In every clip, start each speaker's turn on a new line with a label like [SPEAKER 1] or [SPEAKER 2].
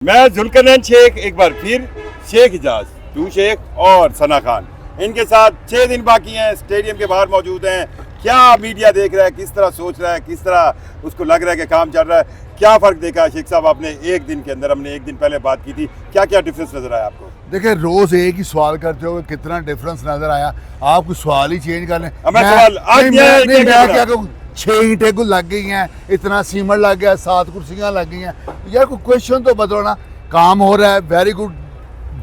[SPEAKER 1] मैं जुल्करनैन शेख एक बार फिर शेख इजाज टू शेख और सना खान इनके साथ 6 दिन बाकी हैं, स्टेडियम के बाहर मौजूद हैं। क्या मीडिया देख रहा है, किस तरह सोच रहा है, किस तरह उसको लग रहा है कि काम चल रहा है, क्या फ़र्क देखा है शेख साहब आपने एक दिन के अंदर? हमने एक दिन पहले बात की थी, क्या क्या डिफरेंस नज़र आया आपको?
[SPEAKER 2] देखिए रोज एक ही सवाल करते हो, कितना डिफरेंस नजर आया? आप कुछ सवाल ही चेंज कर लें।
[SPEAKER 1] मैं
[SPEAKER 2] क्या कहूँ, 6 ईंटें को लग गई हैं, इतना सीमेंट लग गया, 7 कुर्सियां लग गई हैं। यार कोई क्वेश्चन तो बदलो ना। काम हो रहा है, वेरी गुड,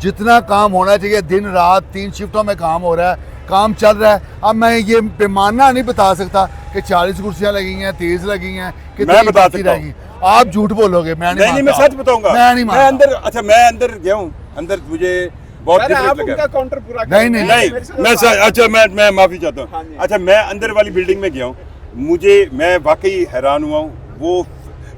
[SPEAKER 2] जितना काम होना चाहिए, दिन रात 3 शिफ्टों में काम हो रहा है, काम चल रहा है। अब मैं ये पैमाना नहीं बता सकता कि 40 कुर्सियां लगी हैं, 30 लगी हैं, कितनी बाकी रहेगी। आप झूठ बोलोगे, मैं नहीं,
[SPEAKER 1] मैं सच बताऊंगा। मैं अंदर, अच्छा मैं अंदर गया हूँ, अंदर मुझे बहुत डिफरेंस लगा।
[SPEAKER 3] काउंटर पूरा
[SPEAKER 2] नहीं
[SPEAKER 1] मैं माफी चाहता हूँ। अच्छा मैं अंदर वाली बिल्डिंग में गया हूँ, मैं वाकई हैरान हुआ हूँ। वो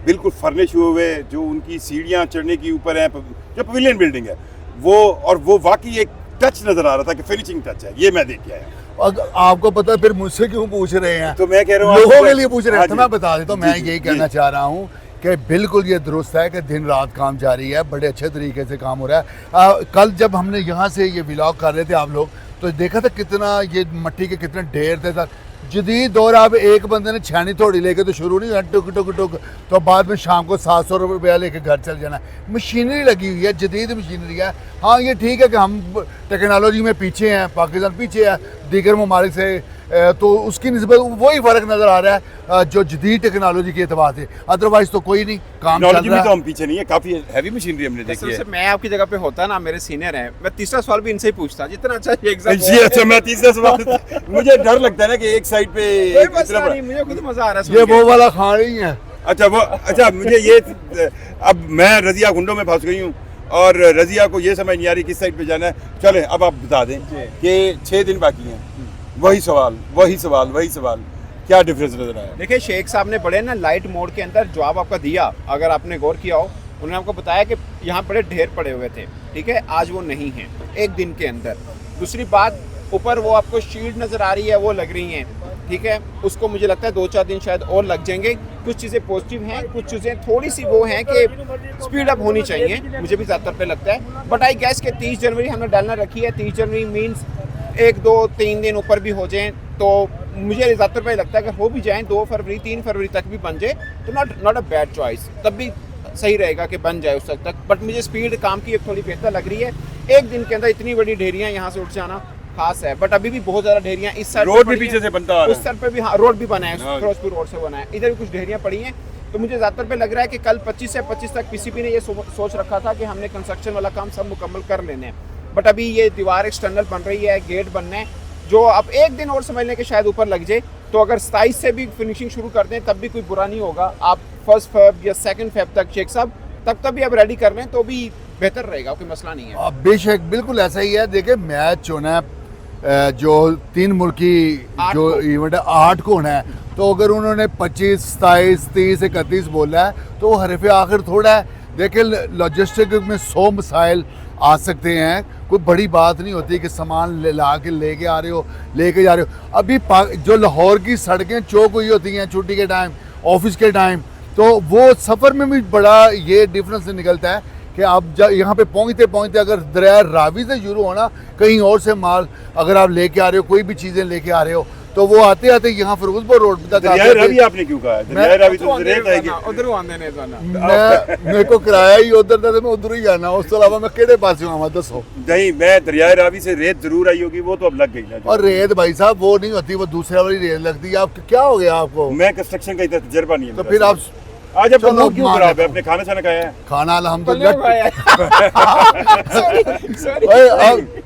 [SPEAKER 1] बिल्कुल फर्निश हुए, जो उनकी सीढ़ियाँ चढ़ने की ऊपर है, जो पवेलियन बिल्डिंग है वो वाकई एक टच नजर आ रहा था कि फिनिशिंग टच है। ये मैं देख के आया।
[SPEAKER 2] आपको पता है फिर मुझसे क्यों पूछ रहे हैं?
[SPEAKER 1] तो मैं कह रहा हूँ
[SPEAKER 2] लोगों के लिए पूछ रहे हैं, तो मैं बता देता हूँ। मैं यही कहना चाह रहा हूँ कि बिल्कुल ये दुरुस्त है कि दिन रात काम जारी है, बड़े अच्छे तरीके से काम हो रहा है। कल जब हमने यहाँ से ये व्लॉग कर रहे थे आप लोग, तो देखा था कितना ये मट्टी के कितने ढेर थे। जदीद दौर, अब एक बंदे ने छानी थोड़ी लेके तो शुरू नहीं, टुक टुक टुक, तो बाद में शाम को 700 रुपया लेके घर चल जाना। मशीनरी लगी हुई है, जदीद मशीनरी है। हाँ ये ठीक है कि हम टेक्नोलॉजी में पीछे हैं, पाकिस्तान पीछे है दीगर ममालिक से, तो उसकी निस्बत वही फ़र्क नज़र आ रहा है जो जदीद टेक्नोलॉजी के एतबार से। अदरवाइज तो कोई नहीं, काम चल रहा है।
[SPEAKER 1] तो हम पीछे नहीं है, काफ़ी हैवी मशीनरी हमने देखी है।
[SPEAKER 3] मैं आपकी जगह पे होता ना, मेरे सीनियर हैं, मैं तीसरा सवाल भी इनसे ही पूछता। जितना अच्छा एग्जाम
[SPEAKER 1] जी, अच्छा मैं तीसरा सवाल मुझे डर लगता है ना कि एक साइड पे
[SPEAKER 3] मुझे खुद मजा आ रहा है।
[SPEAKER 2] ये वो वाला खाना ही है।
[SPEAKER 1] अच्छा मुझे ये, अब मैं रजिया गुंडों में फंस गई हूँ और रजिया को ये समझ नहीं आ रही किस साइड पे जाना है। चले अब आप बता दें कि 6 दिन बाकी हैं, वही सवाल, क्या डिफरेंस नजर आया?
[SPEAKER 3] देखिए शेख साहब ने बड़े ना लाइट मोड के अंदर जवाब आपका दिया, अगर आपने गौर किया हो। उन्होंने आपको बताया कि यहाँ बड़े ढेर पड़े हुए थे, ठीक है, आज वो नहीं है एक दिन के अंदर। दूसरी बात, ऊपर वो आपको शील्ड नज़र आ रही है, वो लग रही हैं, ठीक है, उसको मुझे लगता है 2-4 दिन शायद और लग जाएंगे। कुछ चीज़ें पॉजिटिव हैं, कुछ चीज़ें थोड़ी सी वो हैं कि स्पीड अप होनी चाहिए, मुझे भी ज़्यादातर पे लगता है। बट आई गैस के 30 जनवरी हमने डालना रखी है। 30 जनवरी मीन्स 1-2-3 दिन ऊपर भी हो जाएं, तो मुझे ज़्यादातर पे लगता है कि हो भी जाएं 2 फरवरी 3 फरवरी तक भी बन जाए तो नॉट अ बैड चॉइस, तब भी सही रहेगा कि बन जाए उस तक। बट मुझे स्पीड काम की थोड़ी बेहतर लग रही है। एक दिन के अंदर इतनी बड़ी ढेरियाँ यहाँ से उठ जाना खास है, बट अभी भी बहुत ज़्यादा ढेरियाँ इस साइड
[SPEAKER 1] रोड भी पीछे से बनता है,
[SPEAKER 3] उस साइड पे भी हाँ रोड भी बना है, फिरोजपुर रोड से बना है, इधर भी कुछ ढेरियाँ पड़ी हैं। तो मुझे ज़्यादातर पे लग रहा है कि कल 25 से 25 तक पीसीबी ने ये सोच रखा था कि हमने कंस्ट्रक्शन वाला काम सब मुकम्मल कर लेने हैं। बट अभी ये दीवार एक्सटर्नल बन रही है, गेट बनना है, जो अब एक दिन और समझने के शायद ऊपर लग जाए। तो अगर 27 से भी फिनिशिंग शुरू कर दें तब भी कोई बुरा नहीं होगा। आप 1 फेब या 2 फेब तक शेख साहब तक भी आप रेडी कर लें तो भी बेहतर रहेगा, कोई मसला नहीं है।
[SPEAKER 2] बेशक बिल्कुल ऐसा ही है। देखिए मैच होना है, जो 3 मुल्की जो इवेंट है 8 को होना है, तो अगर उन्होंने 25, 27, 30, 31 बोला है तो वो हरफ आखिर थोड़ा है। देखिए लॉजिस्टिक में 100 मसाइल आ सकते हैं, कोई बड़ी बात नहीं होती कि सामान ला के लेके आ रहे हो, लेके जा रहे हो। अभी जो लाहौर की सड़कें चौक हुई होती हैं छुट्टी के टाइम, ऑफिस के टाइम, तो वो सफ़र में भी बड़ा ये डिफरेंस निकलता है कि आप यहाँ पे पहुँचते अगर दरिया रावी से शुरू होना, कहीं और से माल अगर आप लेके आ रहे हो, कोई भी चीज़ें लेके आ रहे हो, तो वो आते आते यहाँ फिरोजपुर रोड तक
[SPEAKER 1] दरिया रावी आपने क्यों कहा? दरिया रावी तो रेत आएगी,
[SPEAKER 3] उधर आने नहीं जाना।
[SPEAKER 2] मेरे को किराया ही उधर था, मैं उधर ही जाना, उस अलावा मैं केड़े पास आवा दसो?
[SPEAKER 1] नहीं, मैं दरिया रावी से रेत जरूर आई होगी, वो तो अब लग गई ना।
[SPEAKER 2] और रेत भाई साहब वो नहीं होती, वो दूसरे वाली रेत लगती है। आप क्या हो गया आपको?
[SPEAKER 1] मैं कंस्ट्रक्शन का इतना तजर्बा नहीं है।
[SPEAKER 2] तो फिर आप
[SPEAKER 1] आज अब लोग क्यों खराब है? अपने खाना खाया है?
[SPEAKER 2] खाना अल्हम्दुलिल्लाह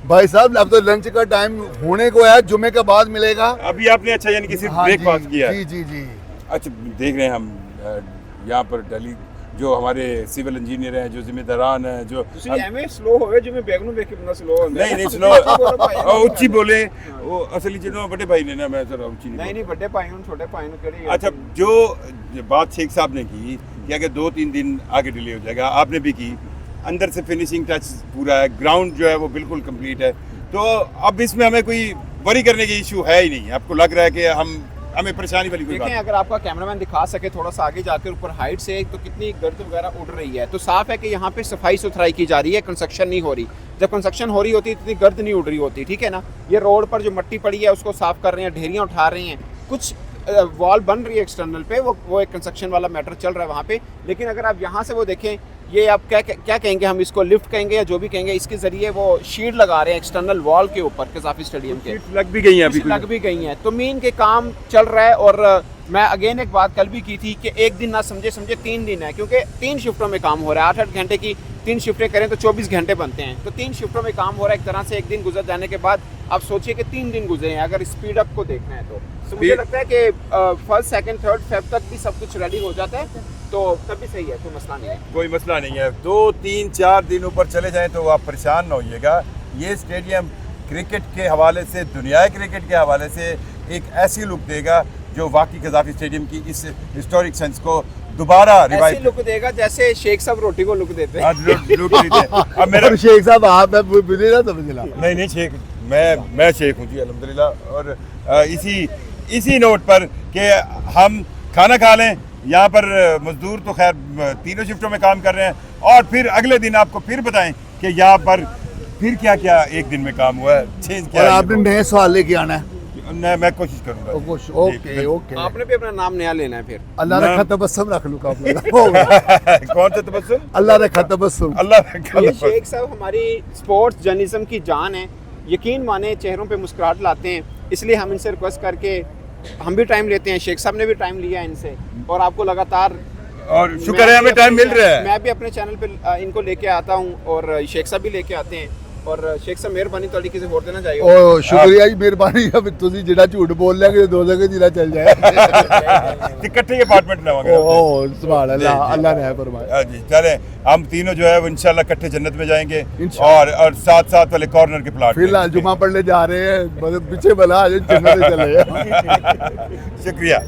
[SPEAKER 2] भाई साहब, अब तो लंच का टाइम होने को है, जुमे के बाद मिलेगा।
[SPEAKER 1] अभी आपने अच्छा यानी कि सिर्फ ब्रेकफास्ट किया है?
[SPEAKER 2] जी।
[SPEAKER 1] अच्छा देख रहे हैं हम यहाँ पर दिल्ली जो हमारे सिविल इंजीनियर हैं, जो जिम्मेदारान हैं, जो
[SPEAKER 3] स्लो हो जो मैं बैग के बंदा स्लो हो
[SPEAKER 1] नहीं स्लो उच्ची बोले वो असली जो बड़े भाई ने ना, मैं जरा उच्ची
[SPEAKER 3] नहीं बड़े भाई हूं, छोटे भाई हूं केड़ी।
[SPEAKER 1] अच्छा जो बात शेख साहब ने की कि अगर 2-3 दिन आगे डिले हो जाएगा, आपने भी की, अंदर से फिनिशिंग टच पूरा है, ग्राउंड जो है वो बिल्कुल कंप्लीट है, तो अब इसमें हमें कोई वरी करने की इशू है ही नहीं। आपको लग रहा है कि हम हमें परेशानी वाली कोई बात
[SPEAKER 3] देखें, अगर आपका कैमरामैन दिखा सके थोड़ा सा आगे जाकर ऊपर हाइट से, तो कितनी गर्द वगैरह उड़ रही है। तो साफ है कि यहाँ पे सफाई सुथराई की जा रही है, कंस्ट्रक्शन नहीं हो रही। जब कंस्ट्रक्शन हो रही होती है इतनी गर्द नहीं उड़ रही होती, ठीक है ना। ये रोड पर जो मिट्टी पड़ी है उसको साफ कर रहे हैं, ढेरियाँ उठा रहे हैं, कुछ वॉल बन रही है एक्सटर्नल पे, वो एक कंस्ट्रक्शन वाला मैटर चल रहा है वहाँ पे। लेकिन अगर आप यहाँ से वो देखें, ये आप क्या कहेंगे, हम इसको लिफ्ट कहेंगे या जो भी कहेंगे, इसके जरिए वो शीट लगा रहे हैं एक्सटर्नल वॉल के ऊपर कज़ाफ़ी स्टेडियम के।
[SPEAKER 1] लग भी गई है अभी,
[SPEAKER 3] लग भी गई हैं, तो मीन के काम चल रहा है। और मैं अगेन एक बात कल भी की थी कि एक दिन ना समझे 3 दिन है, क्योंकि 3 शिफ्टों में काम हो रहा है। 8-8 घंटे की 3 शिफ्टें करें तो 24 घंटे बनते हैं। तो 3 शिफ्टों में काम हो रहा है एक तरह से। एक दिन गुजर जाने के बाद आप सोचिए कि 3 दिन गुजरे हैं अगर स्पीड अप को देखना है तो मुझे लगता है कि 1st, 2nd, 3rd फेब तक भी सब कुछ रेडी हो जाता है, तो तब भी सही है, कोई मसला नहीं है।
[SPEAKER 1] कोई मसला नहीं है। 2, 3, 4 दिन ऊपर चले जाएं तो आप परेशान ना होइएगा। ये स्टेडियम क्रिकेट के हवाले से, दुनिया क्रिकेट के हवाले से एक ऐसी लुक देगा जो वाकई कज़ाफ़ी स्टेडियम की इस हिस्टोरिक सेंस को दोबारा
[SPEAKER 3] ऐसी
[SPEAKER 1] रिवाइव
[SPEAKER 3] लुक देगा जैसे शेख साहब रोटी को लुक देते हैं।
[SPEAKER 1] अब मेरा
[SPEAKER 2] और शेख साहब आप मुझे ना समझना।
[SPEAKER 1] नहीं शेख, मैं शेख हूँ जी अल्हम्दुलिल्लाह। और इसी नोट पर कि हम खाना खा लें। यहाँ पर मजदूर तो खैर 3 शिफ्टों में काम कर रहे हैं, और फिर अगले दिन आपको फिर बताएं कि यहाँ पर फिर क्या क्या एक दिन में काम हुआ है, चेंज
[SPEAKER 2] और
[SPEAKER 1] क्या
[SPEAKER 2] आपने नए सवाल लेके आना है।
[SPEAKER 1] मैं कोशिश करूँगा।
[SPEAKER 2] Okay okay.
[SPEAKER 3] आपने भी अपना नाम नया लेना है फिर।
[SPEAKER 2] अल्लाह रखा तबस्सुम रख लूँ
[SPEAKER 1] कौन सा तबस्सुम?
[SPEAKER 2] अल्लाह रखा तबस्सुम।
[SPEAKER 3] ये शेख साहब हमारी स्पोर्ट्स जर्नलिज्म की जान है। यकीन माने चेहरों पे मुस्कुराहट लाते हैं, इसलिए हम इनसे रिक्वेस्ट करके हम भी टाइम लेते हैं। शेख साहब ने भी टाइम लिया है इनसे, और आपको लगातार,
[SPEAKER 1] और शुक्र है हमें टाइम मिल रहा है।
[SPEAKER 3] मैं भी अपने चैनल पे इनको लेके आता हूँ, और शेख साहब भी लेके आते हैं। और शेख साहब मेहरबानी थोड़ी किसी और देना चाहिए।
[SPEAKER 2] ओ शुक्रिया जी, मेहरबानी। अब तुसी जिहड़ा झूठ बोल लेंगे 2 जगह जिला चल जाए।
[SPEAKER 1] इकट्ठे अपार्टमेंट लवांगे।
[SPEAKER 2] ओ सुभान अल्लाह, अल्लाह ने फरमाया।
[SPEAKER 1] हाँ जी, चलें हम तीनों जो है वो इंशाल्लाह इकट्ठे जन्नत में जाएंगे, और साथ वाले कॉर्नर के प्लाट।
[SPEAKER 2] फिलहाल जुमा पढ़ने जा रहे हैं, मतलब पीछे भला जन्नत चले।
[SPEAKER 1] शुक्रिया।